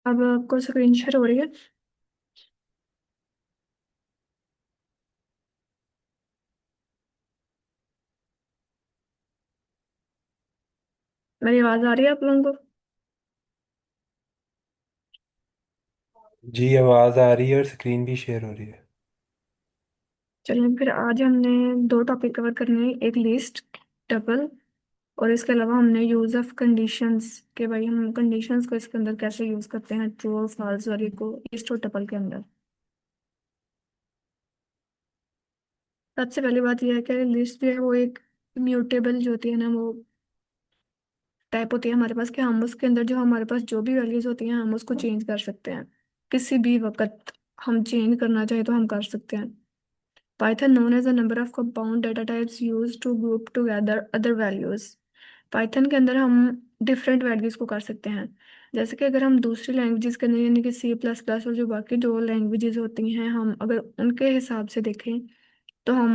अब आपको screen share हो रही है। मेरी आवाज आ रही है आप लोगों को? जी, आवाज़ आ रही है और स्क्रीन भी शेयर हो रही है। चलिए फिर आज हमने दो टॉपिक कवर करने हैं, एक लिस्ट टपल और इसके अलावा हमने यूज ऑफ कंडीशंस के भाई हम कंडीशंस को इसके अंदर कैसे यूज करते हैं, ट्रू और फॉल्स वाले को लिस्ट और टपल के अंदर। सबसे पहली बात यह है कि लिस्ट जो है वो एक म्यूटेबल जो होती है ना, वो टाइप होती है हमारे पास कि हम उसके अंदर जो हमारे पास जो भी वैल्यूज होती हैं हम उसको चेंज कर सकते हैं किसी भी वक्त। हम चेंज करना चाहे तो हम कर सकते हैं। Python known as a number of compound data types used to group together other values। Python के अंदर हम डिफरेंट वैल्यूज को कर सकते हैं। जैसे कि अगर हम दूसरी लैंग्वेजेस के अंदर यानी कि सी प्लस प्लस और जो बाकी जो लैंग्वेजेस होती हैं हम अगर उनके हिसाब से देखें तो हम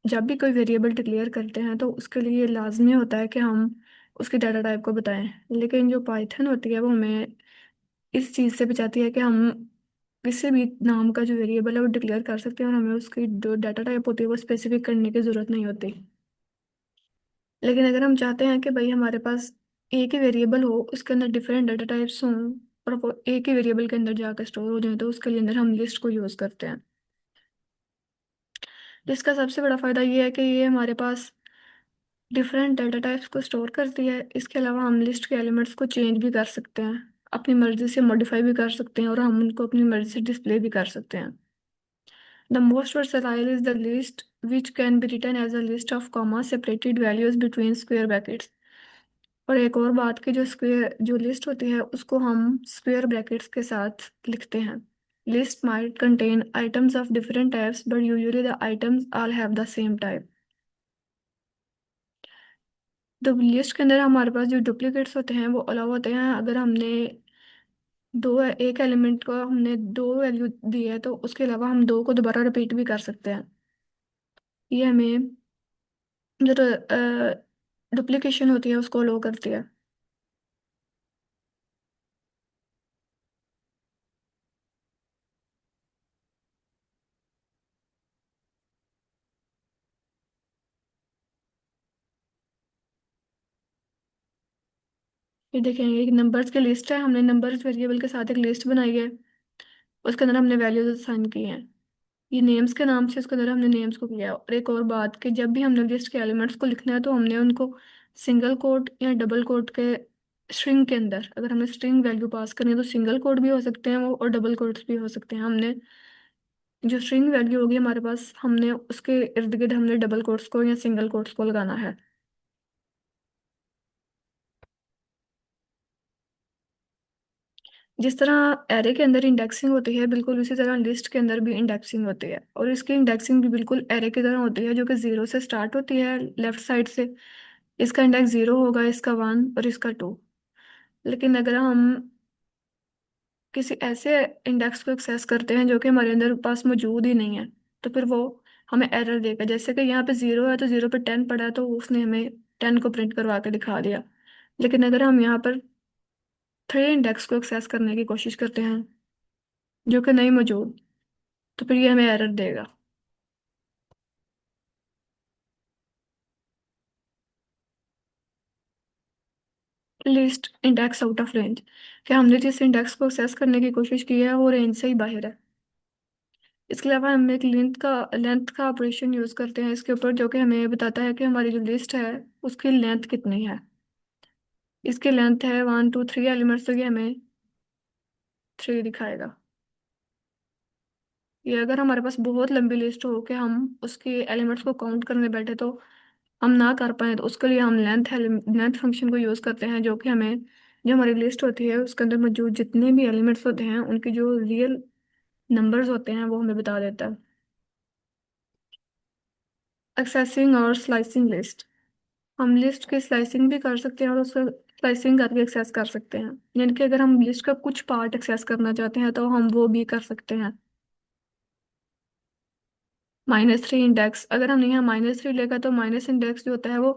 जब भी कोई वेरिएबल डिक्लेयर करते हैं तो उसके लिए ये लाजमी होता है कि हम उसके डाटा टाइप को बताएं। लेकिन जो पाइथन होती है वो हमें इस चीज़ से बचाती है कि हम किसी भी नाम का जो वेरिएबल है वो डिक्लेयर कर सकते हैं और हमें उसकी जो डाटा टाइप होती है वो स्पेसिफिक करने की जरूरत नहीं होती। लेकिन अगर हम चाहते हैं कि भाई हमारे पास एक ही वेरिएबल हो उसके अंदर डिफरेंट डाटा टाइप्स हों और वो एक ही वेरिएबल के अंदर जाकर स्टोर हो जाए तो उसके लिए अंदर हम लिस्ट को यूज़ करते हैं। जिसका सबसे बड़ा फायदा ये है कि ये हमारे पास डिफरेंट डाटा टाइप्स को स्टोर करती है। इसके अलावा हम लिस्ट के एलिमेंट्स को चेंज भी कर सकते हैं, अपनी मर्जी से मॉडिफाई भी कर सकते हैं और हम उनको अपनी मर्जी से डिस्प्ले भी कर सकते हैं। The most versatile is the list, which can be written as a list of comma separated values between square brackets। और एक और बात कि जो स्क्वेयर जो लिस्ट होती है उसको हम स्क्वेयर ब्रैकेट्स के साथ लिखते हैं। List might contain items of different types, but usually the items all have the same type। तो लिस्ट के अंदर हमारे पास जो डुप्लीकेट्स होते हैं वो अलाउ होते हैं अगर हमने दो एक एलिमेंट को हमने दो वैल्यू दी है तो उसके अलावा हम दो को दोबारा रिपीट भी कर सकते हैं। ये हमें जो डुप्लीकेशन होती है उसको लो करती है। ये देखें एक नंबर्स की लिस्ट है, हमने नंबर्स वेरिएबल के साथ एक लिस्ट बनाई है, उसके अंदर हमने वैल्यूज असाइन की हैं। ये नेम्स के नाम से उसके अंदर हमने नेम्स को किया है। और एक और बात कि जब भी हमने लिस्ट के एलिमेंट्स को लिखना है तो हमने उनको सिंगल कोट या डबल कोट के स्ट्रिंग के अंदर अगर हमें स्ट्रिंग वैल्यू पास करनी है तो सिंगल कोट भी हो सकते हैं वो और डबल कोट्स भी हो सकते हैं। हमने जो स्ट्रिंग वैल्यू होगी हमारे पास हमने उसके इर्द गिर्द हमने डबल कोट्स को या सिंगल कोट्स को लगाना है। जिस तरह एरे के अंदर इंडेक्सिंग होती है बिल्कुल उसी तरह लिस्ट के अंदर भी इंडेक्सिंग होती है और इसकी इंडेक्सिंग भी बिल्कुल एरे की तरह होती है जो कि जीरो से स्टार्ट होती है लेफ्ट साइड से। इसका इंडेक्स जीरो होगा, इसका वन और इसका टू। लेकिन अगर हम किसी ऐसे इंडेक्स को एक्सेस करते हैं जो कि हमारे अंदर पास मौजूद ही नहीं है तो फिर वो हमें एरर देगा। जैसे कि यहाँ पे जीरो है तो जीरो पे टेन पड़ा है तो उसने हमें टेन को प्रिंट करवा के दिखा दिया। लेकिन अगर हम यहाँ पर थ्री इंडेक्स को एक्सेस करने की कोशिश करते हैं जो कि नहीं मौजूद तो फिर ये हमें एरर देगा। List index out of range, क्या हमने जिस इंडेक्स को एक्सेस करने की कोशिश की है वो रेंज से ही बाहर है। इसके अलावा हम एक लेंथ का ऑपरेशन यूज करते हैं इसके ऊपर जो कि हमें बताता है कि हमारी जो लिस्ट है उसकी लेंथ कितनी है। इसकी लेंथ है वन टू थ्री एलिमेंट्स तो ये हमें थ्री दिखाएगा। ये अगर हमारे पास बहुत लंबी लिस्ट हो कि हम उसके एलिमेंट्स को काउंट करने बैठे तो हम ना कर पाए तो उसके लिए हम लेंथ फंक्शन को यूज करते हैं जो कि हमें जो हमारी लिस्ट होती है उसके अंदर मौजूद जितने भी एलिमेंट्स होते हैं उनके जो रियल नंबर्स होते हैं वो हमें बता देता है। एक्सेसिंग और स्लाइसिंग लिस्ट, हम लिस्ट की स्लाइसिंग भी कर सकते हैं और उसको स्लाइसिंग करके एक्सेस कर सकते हैं। यानी कि अगर हम लिस्ट का कुछ पार्ट एक्सेस करना चाहते हैं तो हम वो भी कर सकते हैं। माइनस थ्री इंडेक्स, अगर हमने यहाँ माइनस थ्री लेगा तो माइनस इंडेक्स जो होता है वो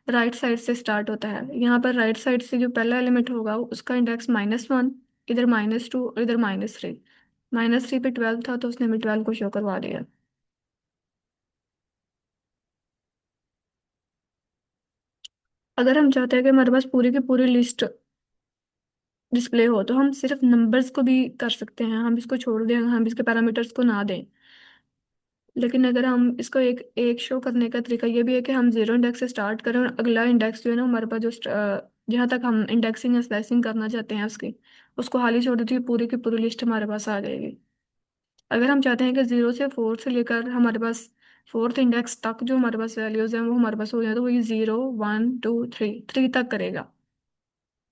राइट साइड से स्टार्ट होता है। यहाँ पर राइट साइड से जो पहला एलिमेंट होगा उसका इंडेक्स माइनस वन इधर -2 और इधर -3। -3 पे 12 था तो उसने हमें 12 को शो करवा दिया। अगर हम चाहते हैं कि हमारे पास पूरी की पूरी लिस्ट डिस्प्ले हो तो हम सिर्फ नंबर्स को भी कर सकते हैं, हम इसको छोड़ दें, हम इसके पैरामीटर्स को ना दें। लेकिन अगर हम इसको एक एक शो करने का तरीका ये भी है कि हम जीरो इंडेक्स से स्टार्ट करें और अगला इंडेक्स जो है ना हमारे पास जो जहाँ तक हम इंडेक्सिंग या स्लाइसिंग करना चाहते हैं उसकी, उसको खाली छोड़ देती है, पूरी की पूरी लिस्ट हमारे पास आ जाएगी। अगर हम चाहते हैं कि 0 से 4 से लेकर हमारे पास फोर्थ इंडेक्स तक जो हमारे पास वैल्यूज हैं वो हमारे पास हो जाए, तो वो ये 0 1 2 3 तक करेगा।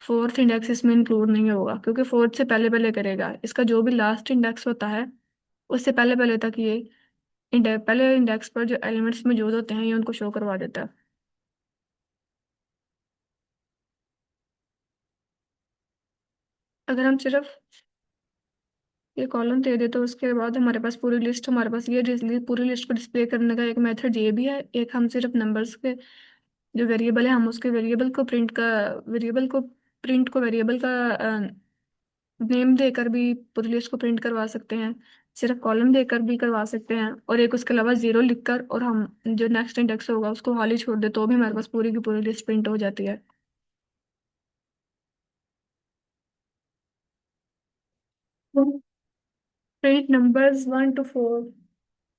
फोर्थ इंडेक्स इसमें इंक्लूड नहीं होगा क्योंकि फोर्थ से पहले पहले करेगा, इसका जो भी लास्ट इंडेक्स होता है उससे पहले पहले तक ये पहले इंडेक्स पर जो एलिमेंट्स मौजूद होते हैं ये उनको शो करवा देता है। अगर हम सिर्फ ये कॉलम दे दे तो उसके बाद हमारे पास पूरी लिस्ट, हमारे पास ये पूरी लिस्ट को डिस्प्ले करने का एक मेथड ये भी है। एक हम सिर्फ नंबर्स के जो वेरिएबल है हम उसके वेरिएबल को वेरिएबल का नेम देकर भी पूरी लिस्ट को प्रिंट करवा सकते हैं, सिर्फ कॉलम देकर भी करवा सकते हैं, और एक उसके अलावा जीरो लिखकर और हम जो नेक्स्ट इंडेक्स होगा उसको खाली छोड़ दे तो भी हमारे पास पूरी की पूरी लिस्ट प्रिंट हो जाती है। Print numbers 1 to 4।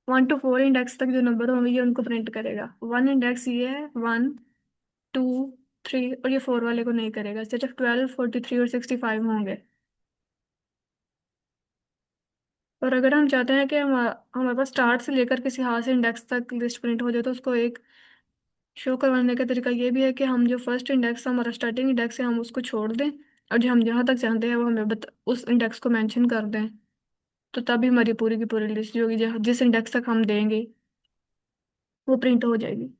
1 to 4 index तक जो नंबर होंगे ये उनको प्रिंट करेगा। वन इंडेक्स ये है, 1 2 3, और ये 4 वाले को नहीं करेगा, सिर्फ 12 43 और 65 होंगे। और अगर हम चाहते हैं कि हमारे पास स्टार्ट से लेकर किसी हाथ से इंडेक्स तक लिस्ट प्रिंट हो जाए तो उसको एक शो करवाने का तरीका ये भी है कि हम जो फर्स्ट इंडेक्स हमारा स्टार्टिंग इंडेक्स है हम उसको छोड़ दें, और जो हम जहाँ तक चाहते हैं वो हमें उस इंडेक्स को मेंशन कर दें, तो तभी हमारी पूरी की पूरी लिस्ट जो होगी जिस इंडेक्स तक हम देंगे वो प्रिंट हो जाएगी।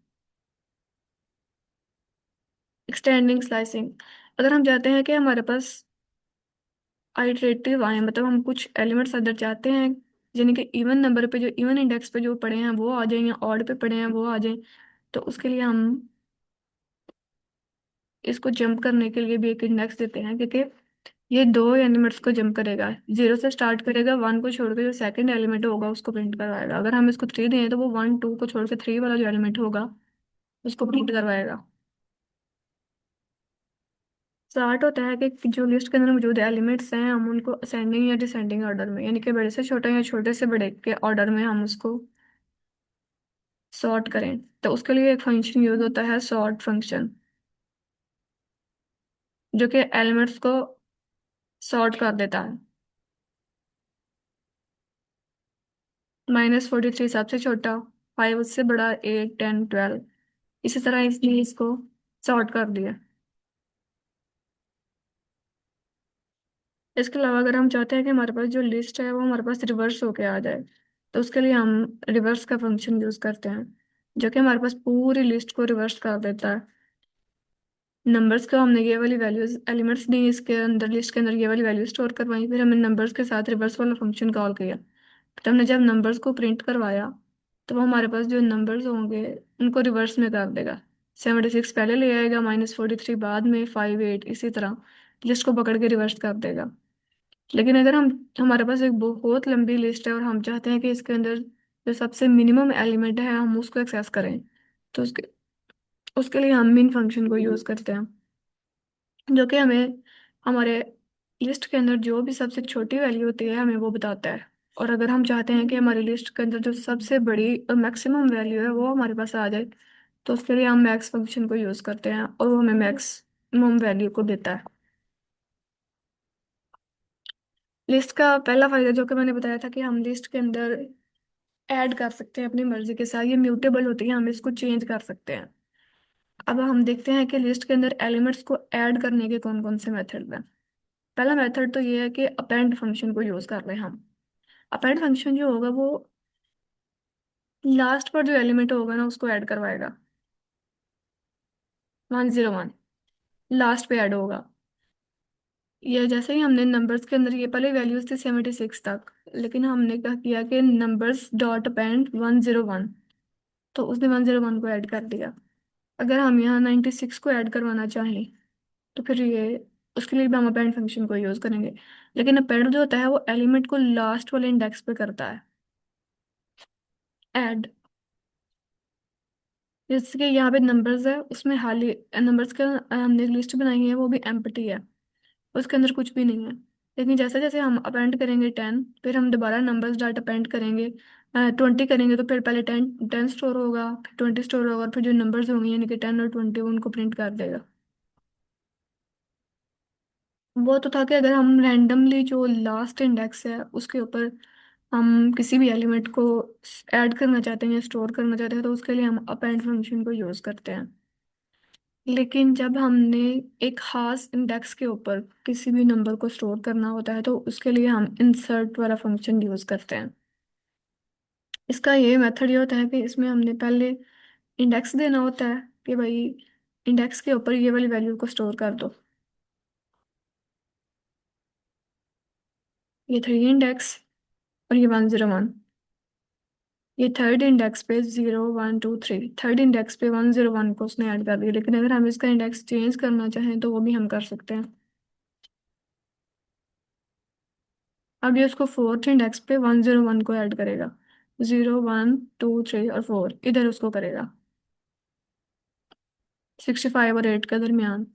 Extending slicing. अगर हम चाहते हैं कि हमारे पास आइटरेटिव आए, मतलब हम कुछ एलिमेंट्स अंदर चाहते हैं यानी कि इवन नंबर पे जो इवन इंडेक्स पे जो पड़े हैं वो आ जाएं या ऑड पे पड़े हैं वो आ जाएं, तो उसके लिए हम इसको जंप करने के लिए भी एक इंडेक्स देते हैं, क्योंकि ये दो एलिमेंट्स को जंप करेगा। 0 से स्टार्ट करेगा, 1 को छोड़ के जो सेकंड एलिमेंट होगा उसको प्रिंट करवाएगा। अगर हम इसको 3 दें तो वो 1 2 को छोड़ के 3 वाला जो एलिमेंट होगा उसको प्रिंट करवाएगा। स्टार्ट होता है कि जो लिस्ट के अंदर मौजूद एलिमेंट्स हैं हम उनको असेंडिंग या डिसेंडिंग ऑर्डर में, यानी कि बड़े से छोटा या छोटे से बड़े के ऑर्डर में हम उसको सॉर्ट करें। तो उसके लिए एक फंक्शन यूज होता है, सॉर्ट फंक्शन, जो कि एलिमेंट्स को सॉर्ट कर देता है। -43 सबसे छोटा, 5 उससे बड़ा, 8 10 12, इसी तरह इसने इसको सॉर्ट कर दिया। इसके अलावा अगर हम चाहते हैं कि हमारे पास जो लिस्ट है वो हमारे पास रिवर्स होके आ जाए, तो उसके लिए हम रिवर्स का फंक्शन यूज करते हैं, जो कि हमारे पास पूरी लिस्ट को रिवर्स कर देता है। नंबर्स को हमने ये वाली वैल्यूज एलिमेंट्स दी, इसके अंदर लिस्ट के अंदर ये वाली वैल्यू स्टोर करवाई, फिर हमने नंबर्स के साथ रिवर्स वाला फंक्शन कॉल किया। तो हमने जब नंबर्स को प्रिंट करवाया तो वो हमारे पास जो नंबर्स होंगे उनको रिवर्स में कर देगा। 76 पहले ले आएगा, -43 बाद में, 5 8, इसी तरह लिस्ट को पकड़ के रिवर्स कर देगा। लेकिन अगर हम हमारे पास एक बहुत लंबी लिस्ट है और हम चाहते हैं कि इसके अंदर जो सबसे मिनिमम एलिमेंट है हम उसको एक्सेस करें, तो उसके उसके लिए हम मिन फंक्शन को यूज करते हैं, जो कि हमें हमारे लिस्ट के अंदर जो भी सबसे छोटी वैल्यू होती है हमें वो बताता है। और अगर हम चाहते हैं कि हमारी लिस्ट के अंदर जो सबसे बड़ी और मैक्सिमम वैल्यू है वो हमारे पास आ जाए, तो उसके लिए हम मैक्स फंक्शन को यूज करते हैं और वो हमें मैक्सिमम वैल्यू को देता है। लिस्ट का पहला फायदा जो कि मैंने बताया था कि हम लिस्ट के अंदर ऐड कर सकते हैं अपनी मर्जी के साथ, ये म्यूटेबल होती है, हम इसको चेंज कर सकते हैं। अब हम देखते हैं कि लिस्ट के अंदर एलिमेंट्स को ऐड करने के कौन कौन से मेथड हैं। पहला मेथड तो ये है कि अपेंड फंक्शन को यूज कर रहे हैं हम। अपेंड फंक्शन जो होगा वो लास्ट पर जो एलिमेंट होगा ना उसको ऐड करवाएगा। 1 0 1 लास्ट पे ऐड होगा। ये जैसे ही हमने नंबर्स के अंदर, ये पहले वैल्यूज थी 76 तक, लेकिन हमने क्या किया कि नंबर्स डॉट अपेंड 1 0 1, तो उसने 1 0 1 को ऐड कर दिया। अगर हम यहाँ 96 को ऐड करवाना चाहें तो फिर ये उसके लिए भी हम अपेंड फंक्शन को यूज करेंगे। लेकिन अपेंड जो होता है वो एलिमेंट को लास्ट वाले इंडेक्स पे करता है, ऐड। जैसे कि यहाँ पे नंबर्स है, उसमें हाली नंबर्स का हमने लिस्ट बनाई है, वो भी एम्प्टी है, उसके अंदर कुछ भी नहीं है। लेकिन जैसे जैसे हम अपेंड करेंगे 10, फिर हम दोबारा नंबर्स डाट अपेंड करेंगे, 20 करेंगे तो फिर पहले 10 स्टोर होगा, फिर 20 स्टोर होगा, और फिर जो नंबर्स होंगे यानी कि 10 और 20 उनको प्रिंट कर देगा। वो तो था कि अगर हम रैंडमली जो लास्ट इंडेक्स है उसके ऊपर हम किसी भी एलिमेंट को ऐड करना चाहते हैं या स्टोर करना चाहते हैं तो उसके लिए हम अपेंड फंक्शन को यूज़ करते हैं। लेकिन जब हमने एक खास इंडेक्स के ऊपर किसी भी नंबर को स्टोर करना होता है तो उसके लिए हम इंसर्ट वाला फंक्शन यूज़ करते हैं। इसका ये मेथड ये होता है कि इसमें हमने पहले इंडेक्स देना होता है कि भाई इंडेक्स के ऊपर ये वाली वैल्यू को स्टोर कर दो। ये 3 इंडेक्स और ये 101। ये थर्ड इंडेक्स पे 0 1 2 3, थर्ड इंडेक्स पे 101 को उसने ऐड कर दिया। लेकिन अगर हम इसका इंडेक्स चेंज करना चाहें तो वो भी हम कर सकते हैं। अब ये उसको फोर्थ इंडेक्स पे 101 को ऐड करेगा, 0 1 2 3 और 4 इधर उसको करेगा, 65 और 8 के दरमियान।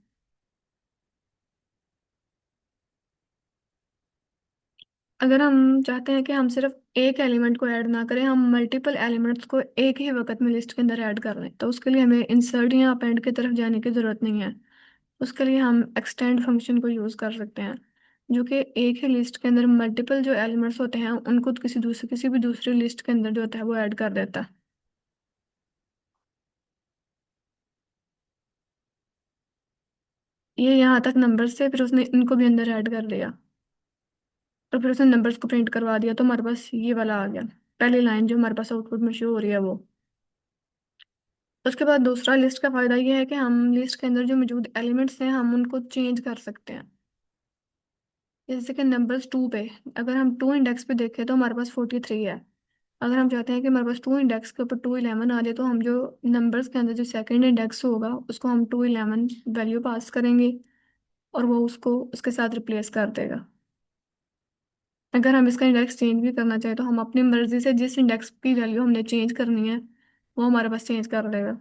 अगर हम चाहते हैं कि हम सिर्फ एक एलिमेंट को ऐड ना करें, हम मल्टीपल एलिमेंट्स को एक ही वक्त में लिस्ट के अंदर ऐड कर लें, तो उसके लिए हमें इंसर्ट या अपेंड की तरफ जाने की जरूरत नहीं है। उसके लिए हम एक्सटेंड फंक्शन को यूज कर सकते हैं, जो कि एक ही लिस्ट के अंदर मल्टीपल जो एलिमेंट्स होते हैं उनको किसी भी दूसरी लिस्ट के अंदर जो होता है वो ऐड कर देता है। ये यहाँ तक नंबर्स थे, फिर उसने इनको भी अंदर ऐड कर दिया और फिर उसने नंबर्स को प्रिंट करवा दिया, तो हमारे पास ये वाला आ गया, पहली लाइन जो हमारे पास आउटपुट में शो हो रही है वो। उसके बाद दूसरा लिस्ट का फायदा ये है कि हम लिस्ट के अंदर जो मौजूद एलिमेंट्स हैं हम उनको चेंज कर सकते हैं। जैसे कि नंबर्स 2 पे, अगर हम 2 इंडेक्स पे देखें तो हमारे पास 43 है। अगर हम चाहते हैं कि हमारे पास 2 इंडेक्स के ऊपर 211 आ जाए तो हम जो नंबर्स के अंदर जो सेकंड इंडेक्स होगा उसको हम 211 वैल्यू पास करेंगे और वो उसको उसके साथ रिप्लेस कर देगा। अगर हम इसका इंडेक्स चेंज भी करना चाहें तो हम अपनी मर्जी से जिस इंडेक्स की वैल्यू हमने चेंज करनी है वो हमारे पास चेंज कर देगा।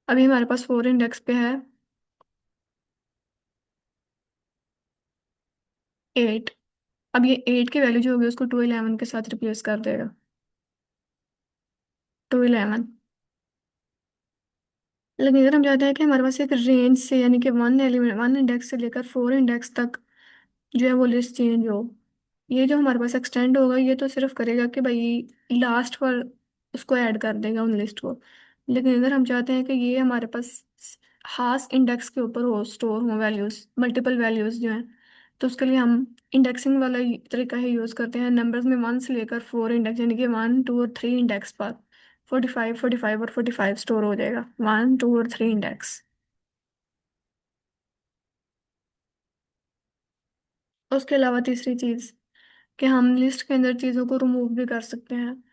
अभी हमारे पास 4 इंडेक्स पे है 8। अब ये 8 की वैल्यू जो होगी उसको 211 के साथ रिप्लेस कर देगा, 211। लेकिन अगर हम चाहते हैं कि हमारे पास एक रेंज से यानी कि 1 इंडेक्स से लेकर 4 इंडेक्स तक जो है वो लिस्ट चेंज हो, ये जो हमारे पास एक्सटेंड होगा ये तो सिर्फ करेगा कि भाई लास्ट पर उसको ऐड कर देगा उन लिस्ट को। लेकिन अगर हम चाहते हैं कि ये हमारे पास हाश इंडेक्स के ऊपर हो स्टोर हो वैल्यूज, मल्टीपल वैल्यूज जो हैं, तो उसके लिए हम इंडेक्सिंग वाला तरीका ही यूज़ करते हैं। नंबर्स में 1 से लेकर 4 इंडेक्स यानी कि 1 2 और 3 इंडेक्स पर 45 45 और 45 स्टोर हो जाएगा, 1 2 और 3 इंडेक्स। उसके अलावा तीसरी चीज़ कि हम लिस्ट के अंदर चीज़ों को रिमूव भी कर सकते हैं।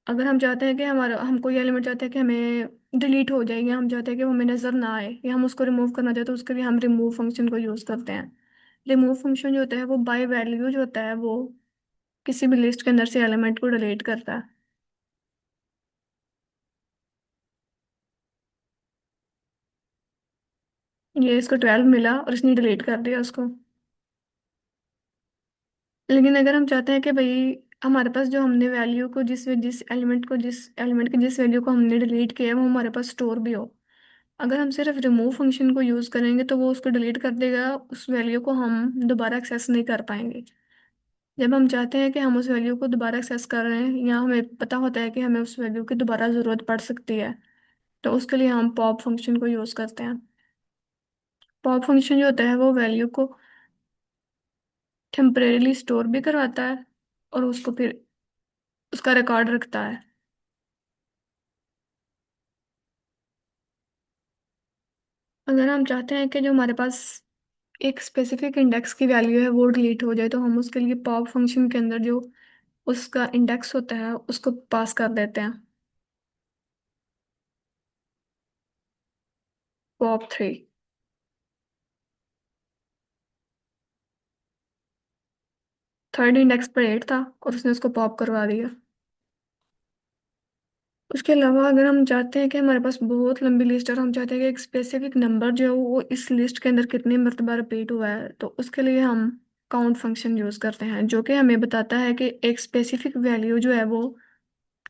अगर हम चाहते हैं कि हमारा हम कोई एलिमेंट चाहते हैं कि हमें डिलीट हो जाए या हम चाहते हैं कि वो हमें नज़र ना आए या हम उसको रिमूव करना चाहते हैं तो उसके लिए हम रिमूव फंक्शन को यूज़ करते हैं। रिमूव फंक्शन जो होता है वो बाय वैल्यू जो होता है वो किसी भी लिस्ट के अंदर से एलिमेंट को डिलीट करता है। ये इसको 12 मिला और इसने डिलीट कर दिया उसको। लेकिन अगर हम चाहते हैं कि भाई हमारे पास जो हमने वैल्यू को जिस एलिमेंट की जिस वैल्यू को हमने डिलीट किया है वो हमारे पास स्टोर भी हो, अगर हम सिर्फ रिमूव फंक्शन को यूज़ करेंगे तो वो उसको डिलीट कर देगा, उस वैल्यू को हम दोबारा एक्सेस नहीं कर पाएंगे। जब हम चाहते हैं कि हम उस वैल्यू को दोबारा एक्सेस कर रहे हैं या हमें पता होता है कि हमें उस वैल्यू की दोबारा ज़रूरत पड़ सकती है तो उसके लिए हम पॉप फंक्शन को यूज़ करते हैं। पॉप फंक्शन जो होता है वो वैल्यू को टेम्परेरीली स्टोर भी करवाता है और उसको फिर उसका रिकॉर्ड रखता है। अगर हम चाहते हैं कि जो हमारे पास एक स्पेसिफिक इंडेक्स की वैल्यू है वो डिलीट हो जाए तो हम उसके लिए पॉप फंक्शन के अंदर जो उसका इंडेक्स होता है उसको पास कर देते हैं। पॉप 3। थर्ड इंडेक्स पर 8 था और उसने उसको पॉप करवा दिया। उसके अलावा अगर हम चाहते हैं कि हमारे पास बहुत लंबी लिस्ट है और हम चाहते हैं कि एक स्पेसिफिक नंबर जो है वो इस लिस्ट के अंदर कितनी मरतबा रिपीट हुआ है, तो उसके लिए हम काउंट फंक्शन यूज करते हैं, जो कि हमें बताता है कि एक स्पेसिफिक वैल्यू जो है वो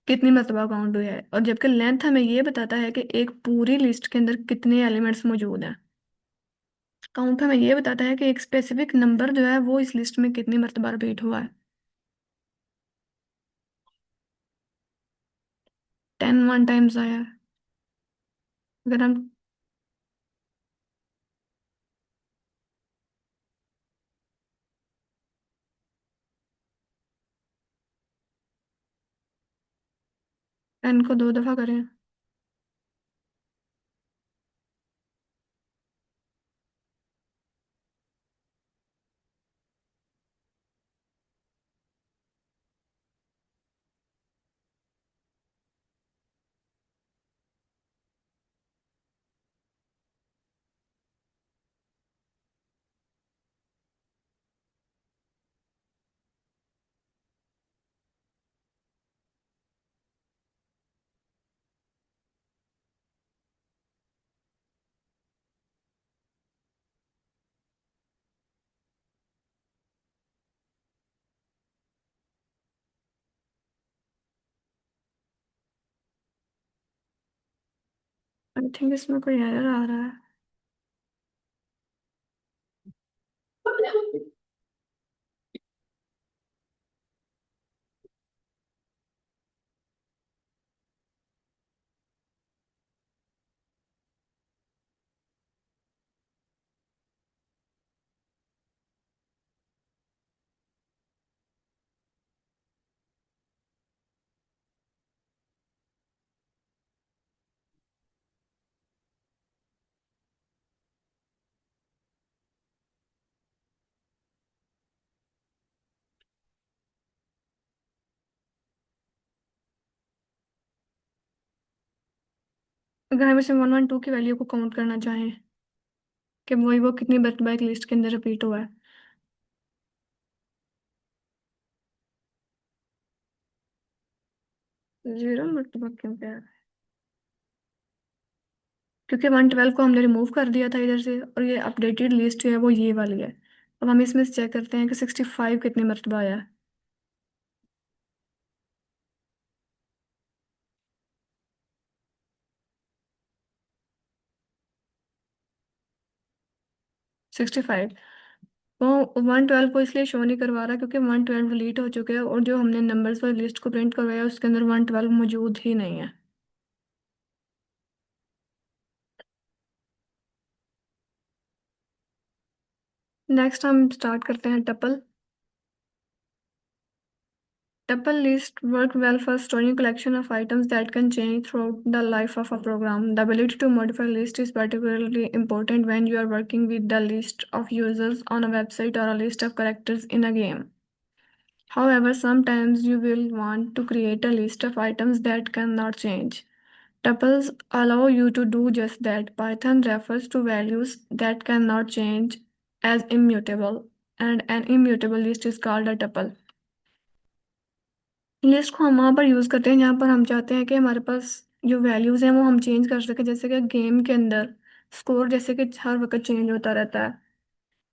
कितनी मरतबा काउंट हुई है, और जबकि लेंथ हमें ये बताता है कि एक पूरी लिस्ट के अंदर कितने एलिमेंट्स मौजूद हैं। काउंट हमें ये बताता है कि एक स्पेसिफिक नंबर जो है वो इस लिस्ट में कितनी मरतबा रिपीट हुआ है। 10 वन टाइम्स आया है। अगर हम टेन को 2 दफा करें। आई थिंक इसमें कोई एरर आ रहा है। अगर हम इसे 112 की वैल्यू को काउंट करना चाहें कि वही वो कितनी मरतबा एक लिस्ट के अंदर रिपीट हुआ है। 0 मरतबा क्यों क्या है? क्योंकि 112 को हमने रिमूव कर दिया था इधर से, और ये अपडेटेड लिस्ट जो है वो ये वाली है। अब हम इसमें से चेक करते हैं कि 65 कितनी मरतबा आया है। 65। वो 112 को इसलिए शो नहीं करवा रहा क्योंकि 112 डिलीट हो चुके हैं, और जो हमने नंबर्स वाली लिस्ट को प्रिंट करवाया उसके अंदर 112 मौजूद ही नहीं है। नेक्स्ट हम स्टार्ट करते हैं tuple. Tuple lists work well for storing collection of items that can change throughout the life of a program. The ability to modify list is particularly important when you are working with the list of users on a website or a list of characters in a game. However, sometimes you will want to create a list of items that cannot change. Tuples allow you to do just that. Python refers to values that cannot change as immutable, and an immutable list is called a tuple. List को हम वहाँ पर use करते हैं जहाँ पर हम चाहते हैं कि हमारे पास जो वैल्यूज़ हैं वो हम चेंज कर सकें, जैसे कि गेम के अंदर स्कोर जैसे कि हर वक्त चेंज होता रहता है।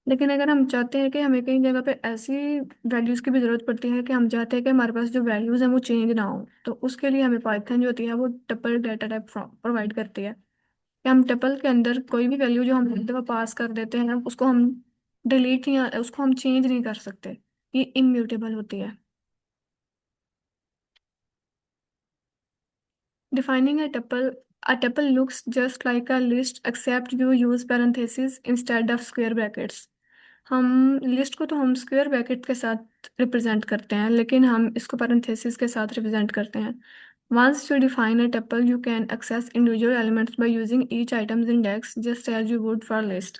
लेकिन अगर हम चाहते हैं कि हमें कई जगह पे ऐसी वैल्यूज़ की भी ज़रूरत पड़ती है कि हम चाहते हैं कि हमारे पास जो वैल्यूज़ हैं वो चेंज ना हो, तो उसके लिए हमें पाइथन जो होती है वो टपल डेटा टाइप प्रोवाइड करती है कि हम टपल के अंदर कोई भी वैल्यू जो हम एक दफ़ा पास कर देते हैं उसको हम डिलीट या उसको हम चेंज नहीं कर सकते। ये इम्यूटेबल होती है। Defining a tuple looks just like a list except you use parentheses instead of square brackets. हम लिस्ट को तो हम स्क्वायर ब्रैकेट के साथ रिप्रेजेंट करते हैं, लेकिन हम इसको पैरेंथेसिस के साथ रिप्रेजेंट करते हैं। Once you define a tuple, you can access individual elements by using each item's index just as you would for a list.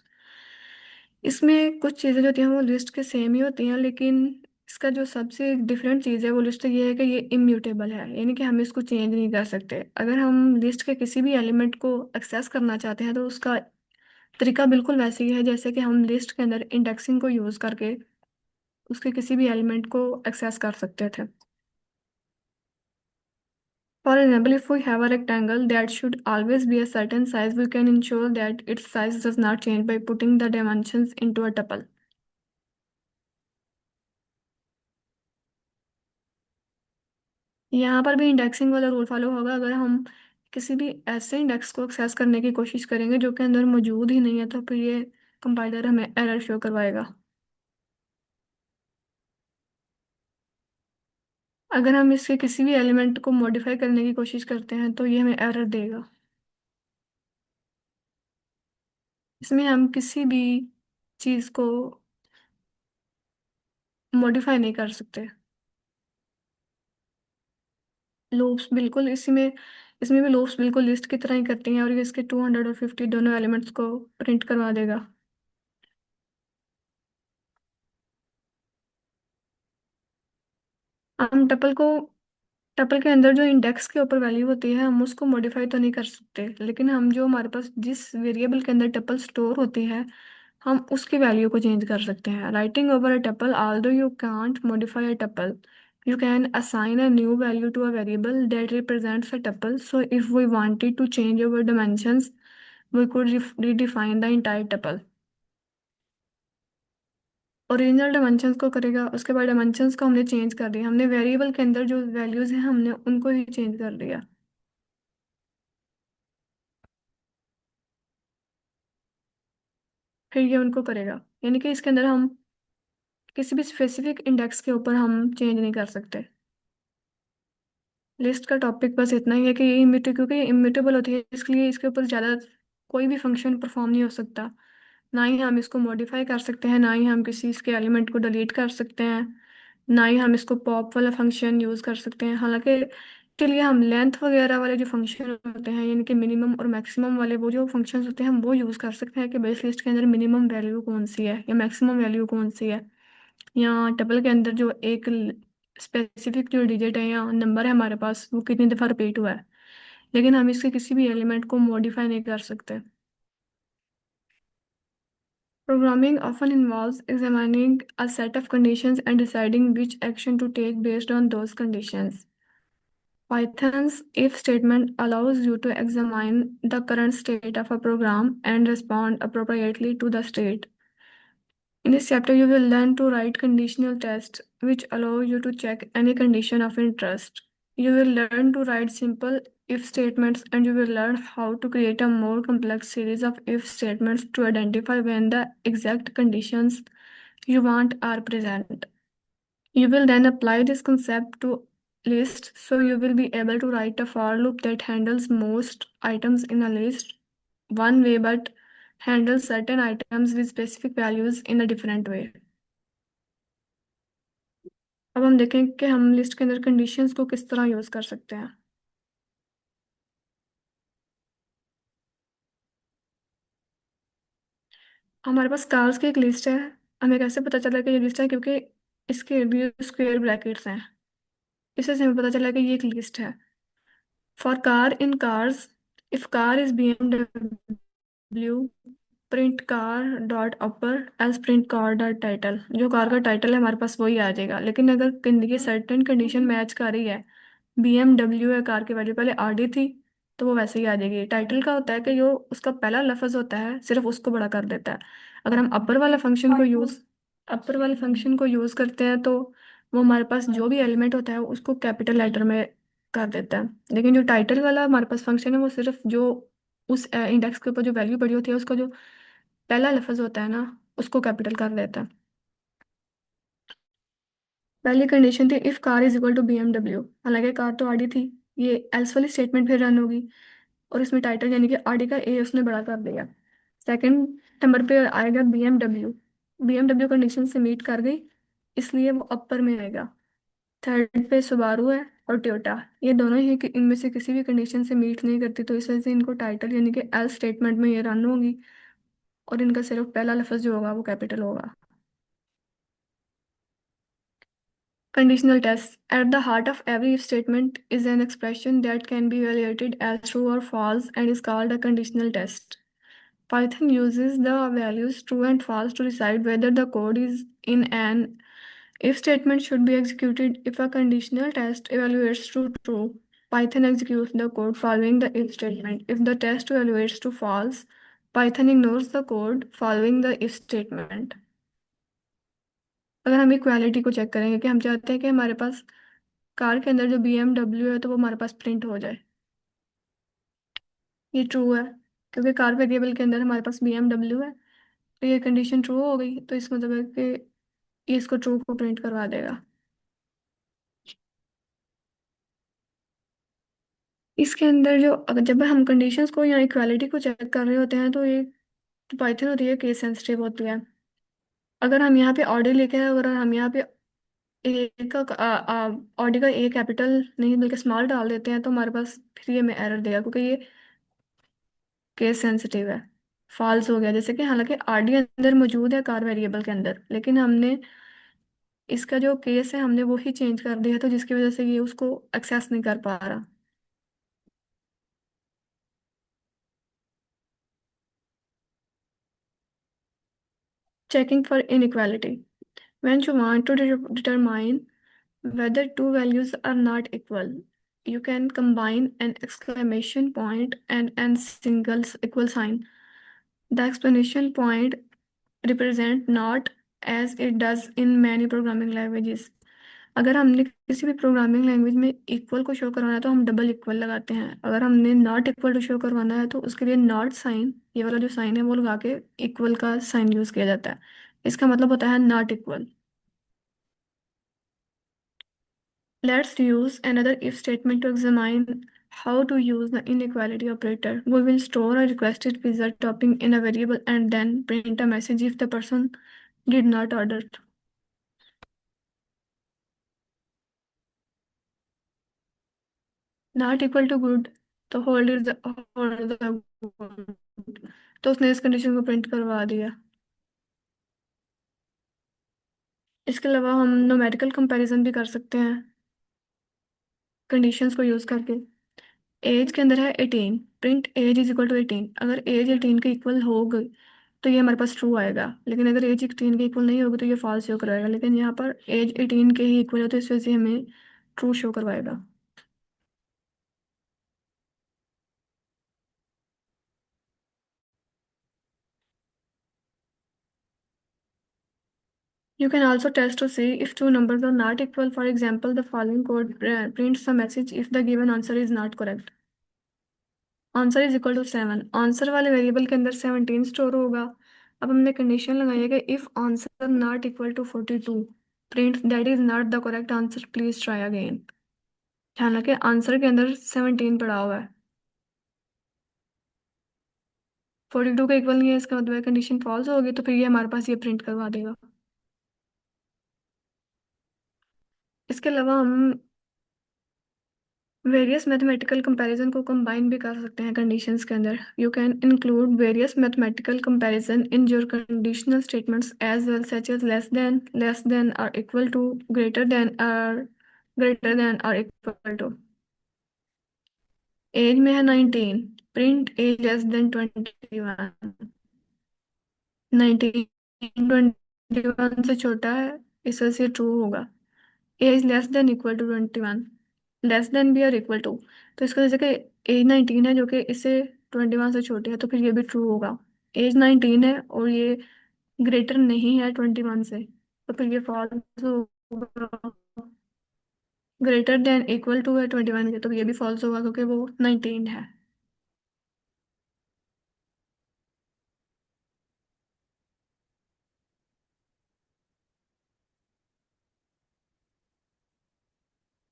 इसमें कुछ चीज़ें जो होती हैं वो लिस्ट के सेम ही होती हैं, लेकिन इसका जो सबसे डिफरेंट चीज़ है वो लिस्ट ये है कि ये इम्यूटेबल है, यानी कि हम इसको चेंज नहीं कर सकते। अगर हम लिस्ट के किसी भी एलिमेंट को एक्सेस करना चाहते हैं तो उसका तरीका बिल्कुल वैसे ही है जैसे कि हम लिस्ट के अंदर इंडेक्सिंग को यूज करके उसके किसी भी एलिमेंट को एक्सेस कर सकते थे। For example, if we have a rectangle that should always be a certain size, we can ensure that its size does not change by putting the dimensions into a tuple. यहाँ पर भी indexing वाला rule follow होगा। अगर हम किसी भी ऐसे इंडेक्स को एक्सेस करने की कोशिश करेंगे जो कि अंदर मौजूद ही नहीं है, तो फिर ये कंपाइलर हमें एरर शो करवाएगा। अगर हम इसके किसी भी एलिमेंट को मॉडिफाई करने की कोशिश करते हैं तो ये हमें एरर देगा। इसमें हम किसी भी चीज़ को मॉडिफाई नहीं कर सकते। लूप्स बिल्कुल इसी में इसमें भी लूप्स बिल्कुल लिस्ट की तरह ही करती हैं और ये इसके 250 दोनों एलिमेंट्स को प्रिंट करवा देगा। हम टपल के अंदर जो इंडेक्स के ऊपर वैल्यू होती है हम उसको मॉडिफाई तो नहीं कर सकते, लेकिन हम जो हमारे पास जिस वेरिएबल के अंदर टपल स्टोर होती है हम उसकी वैल्यू को चेंज कर सकते हैं। Writing over a tuple, although you can't modify a tuple, you can assign a new value to a variable that represents a tuple. So if we wanted to change our dimensions, we could redefine the entire tuple. Original dimensions को करेगा, उसके बाद dimensions को हमने change कर दिया, हमने variable के अंदर जो वैल्यूज हैं हमने उनको ही चेंज कर दिया। फिर ये उनको करेगा, यानी कि इसके अंदर हम किसी भी स्पेसिफिक इंडेक्स के ऊपर हम चेंज नहीं कर सकते। लिस्ट का टॉपिक बस इतना ही है कि ये क्योंकि ये इम्यूटेबल होती है इसलिए इसके ऊपर ज़्यादा कोई भी फंक्शन परफॉर्म नहीं हो सकता। ना ही हम इसको मॉडिफाई कर सकते हैं, ना ही हम किसी इसके एलिमेंट को डिलीट कर सकते हैं, ना ही हम इसको पॉप वाला फंक्शन यूज़ कर सकते हैं। हालांकि के लिए हम लेंथ वगैरह वाले जो फंक्शन होते हैं यानी कि मिनिमम और मैक्सिमम वाले वो जो फंक्शंस होते हैं हम वो यूज़ कर सकते हैं कि बेस लिस्ट के अंदर मिनिमम वैल्यू कौन सी है या मैक्सिमम वैल्यू कौन सी है, या टेबल के अंदर जो एक स्पेसिफिक जो डिजिट है या नंबर है हमारे पास वो कितनी दफ़ा रिपीट हुआ है, लेकिन हम इसके किसी भी एलिमेंट को मॉडिफाई नहीं कर सकते। Programming often involves examining a set of conditions and deciding which action to take based on those conditions. Python's if statement allows you to examine the current state of a program and respond appropriately to the state. In this chapter, you will learn to write conditional tests, which allow you to check any condition of interest. You will learn to write simple if statements, and you will learn how to create a more complex series of if statements to identify when the exact conditions you want are present. You will then apply this concept to list, so you will be able to write a for loop that handles most items in a list one way but handles certain items with specific values in a different way. अब हम देखें कि हम list के अंदर conditions को किस तरह यूज कर सकते हैं। हमारे पास कार्स की एक लिस्ट है। हमें कैसे पता चला कि ये लिस्ट है, क्योंकि इसके लिए स्क्वायर ब्रैकेट्स हैं, इससे हमें पता चला कि ये एक लिस्ट है। For car in cars, if car is BMW, print car dot upper as print car dot title. जो कार का टाइटल है हमारे पास वही आ जाएगा, लेकिन अगर ये सर्टेन कंडीशन मैच कर रही है, BMW है, कार की वैल्यू पहले RD थी, तो वो वैसे ही आ जाएगी। टाइटल का होता है कि जो उसका पहला लफ्ज होता है सिर्फ उसको बड़ा कर देता है। अगर हम अपर वाले फंक्शन को यूज करते हैं तो वो हमारे पास जो भी एलिमेंट होता है उसको कैपिटल लेटर में कर देता है, लेकिन जो टाइटल वाला हमारे पास फंक्शन है वो सिर्फ जो उस इंडेक्स के ऊपर जो वैल्यू पड़ी होती है उसका जो पहला लफ्ज होता है ना उसको कैपिटल कर देता है। पहली कंडीशन थी if car is equal to BMW, हालांकि कार तो RD थी, ये एल्स वाली स्टेटमेंट फिर रन होगी और इसमें टाइटल यानी कि RD का A उसने बड़ा कर दिया। सेकंड नंबर पे आएगा BMW कंडीशन से मीट कर गई इसलिए वो अपर में आएगा। थर्ड पे सुबारू है और टोयोटा, ये दोनों ही कि इनमें से किसी भी कंडीशन से मीट नहीं करती, तो इस वजह से इनको टाइटल यानी कि एल स्टेटमेंट में ये रन होगी और इनका सिर्फ पहला लफ्ज जो होगा वो कैपिटल होगा। Conditional tests. At the heart of every if statement is an expression that can be evaluated as true or false and is called a conditional test. Python uses the values true and false to decide whether the code is in an if statement should be executed if a conditional test evaluates to true. Python executes the code following the if statement. If the test evaluates to false, Python ignores the code following the if statement. अगर हम equality को check करेंगे कि हम चाहते हैं कि हमारे पास कार के अंदर जो BMW है तो वो हमारे पास प्रिंट हो जाए, ये ट्रू है क्योंकि कार वेरिएबल के अंदर हमारे पास BMW है, तो ये कंडीशन ट्रू हो गई, तो इस मतलब है कि ये इसको ट्रू को प्रिंट करवा देगा। इसके अंदर जो अगर जब हम कंडीशंस को या इक्वालिटी को चेक कर रहे होते हैं तो ये पाइथन होती है केस सेंसिटिव होती है। अगर हम यहाँ पे ऑडी लेके आए, अगर हम यहाँ पे ए का ऑडी का ए कैपिटल नहीं बल्कि स्मॉल डाल देते हैं तो हमारे पास फिर ये में एरर देगा क्योंकि ये केस सेंसिटिव है, फॉल्स हो गया। जैसे कि हालांकि आरडी अंदर मौजूद है कार वेरिएबल के अंदर, लेकिन हमने इसका जो केस है हमने वो ही चेंज कर दिया तो जिसकी वजह से ये उसको एक्सेस नहीं कर पा रहा। Checking for inequality, when you want to determine whether two values are not equal, you can combine an exclamation point and an single equal sign. The exclamation point represent not as it does in many programming languages. अगर हमने किसी भी programming language में equal को show करवाना है तो हम डबल इक्वल लगाते हैं, अगर हमने नॉट इक्वल टू शो करवाना है तो उसके लिए नॉट साइन, ये वाला जो साइन है वो लगा के इक्वल का साइन यूज किया जाता है। इसका मतलब होता है not equal. Let's use another if statement to examine how to use the inequality operator. We will store a requested pizza topping in a variable and then print a message if the person did not order it. Not equal to good, तो hold the good. तो उसने इस condition को print करवा दिया। इसके अलावा हम नोमेरिकल कंपैरिजन भी कर सकते हैं कंडीशंस को यूज करके। एज के अंदर है 18, print age is equal to 18। अगर एज 18 के इक्वल हो गई तो ये हमारे पास ट्रू आएगा, लेकिन अगर एज 18 के इक्वल नहीं होगी तो ये फॉल्स शो करवाएगा, लेकिन यहाँ पर एज 18 के ही इक्वल है तो इस वजह से हमें ट्रू शो करवाएगा। You can also test to see if two numbers are not equal. For example, the following code prints a message if the given answer is not correct. Answer is equal to 7, answer वाले variable के अंदर 17 store होगा। अब हमने condition लगाई है कि if answer not equal to 42, print that is not the correct answer, please try again. हालांकि आंसर के अंदर 17 पड़ा हुआ है, 42 का इक्वल नहीं है, इसका मतलब कंडीशन फॉल्स होगी तो फिर ये हमारे पास ये प्रिंट करवा देगा। इसके अलावा हम वेरियस मैथमेटिकल कंपैरिजन को कंबाइन भी कर सकते हैं कंडीशंस के अंदर। You can include various mathematical comparison in your conditional statements as well such as less than और इक्वल टू, ग्रेटर देन और इक्वल टू। एज में है 19, प्रिंट एज लेस देन 21। 19 21 से छोटा है, इस वजह से ट्रू होगा। Age less than equal to 21, less than भी और इक्वल टू, तो इसका जैसे कि एज 19 है जो कि इससे 21 से छोटी है तो फिर ये भी ट्रू होगा। एज 19 है और ये ग्रेटर नहीं है 21 से तो फिर ये फॉल्स होगा। ग्रेटर देन इक्वल टू है 21 के तो ये भी फॉल्स होगा क्योंकि वो 19 है।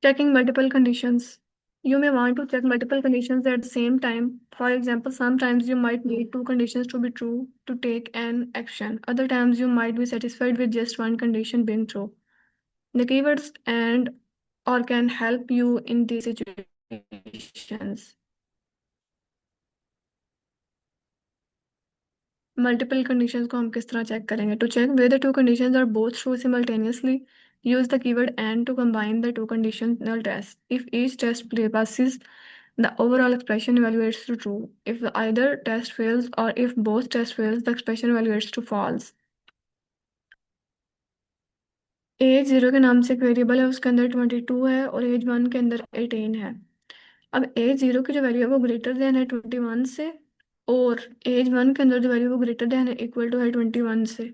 Checking multiple conditions. You may want to check multiple conditions at the same time. For example, sometimes you might need two conditions to be true to take an action. Other times you might be satisfied with just one condition being true. The keywords and or can help you in these situations. Multiple conditions को हम किस तरह check करेंगे? To check whether two conditions are both true simultaneously, use the keyword and to combine the two conditional test. If each test passes, The overall expression evaluates to true. If either test fails or if both test fails, the expression evaluates to false. Age zero के नाम से एक variable है, उसके अंदर 22 है और as one के अंदर 18 है। अब एज जीरो की जो वैल्यू है वो ग्रेटर देन है 21 से, और एज वन के अंदर जो वैल्यू है वो ग्रेटर देन है इक्वल टू है 21 से।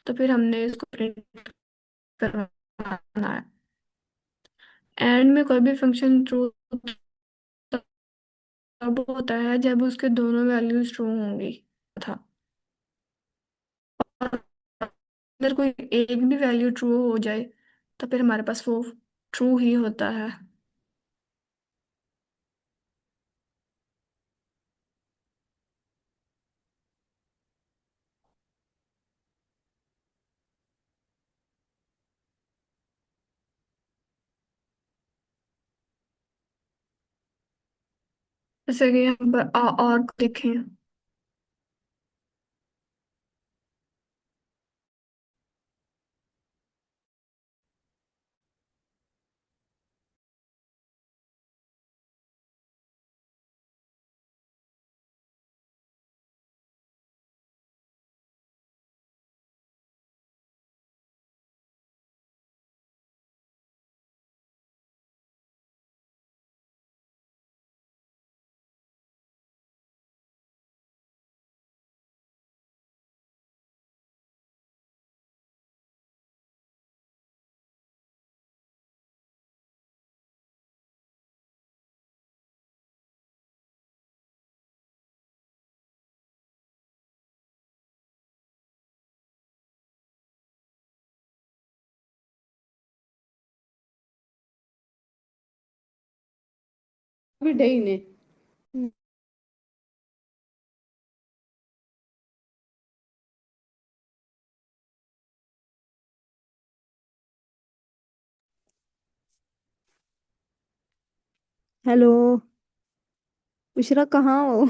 तो फिर हमने इसको प्रिंट करवाना है। एंड में कोई भी फंक्शन ट्रू तब होता है जब उसके दोनों वैल्यूज ट्रू होंगी था। और अगर कोई एक भी वैल्यू ट्रू हो जाए तो फिर हमारे पास वो ट्रू ही होता है। जैसे कि हम और देखें। भी डे ने। हेलो, बुशरा कहाँ हो?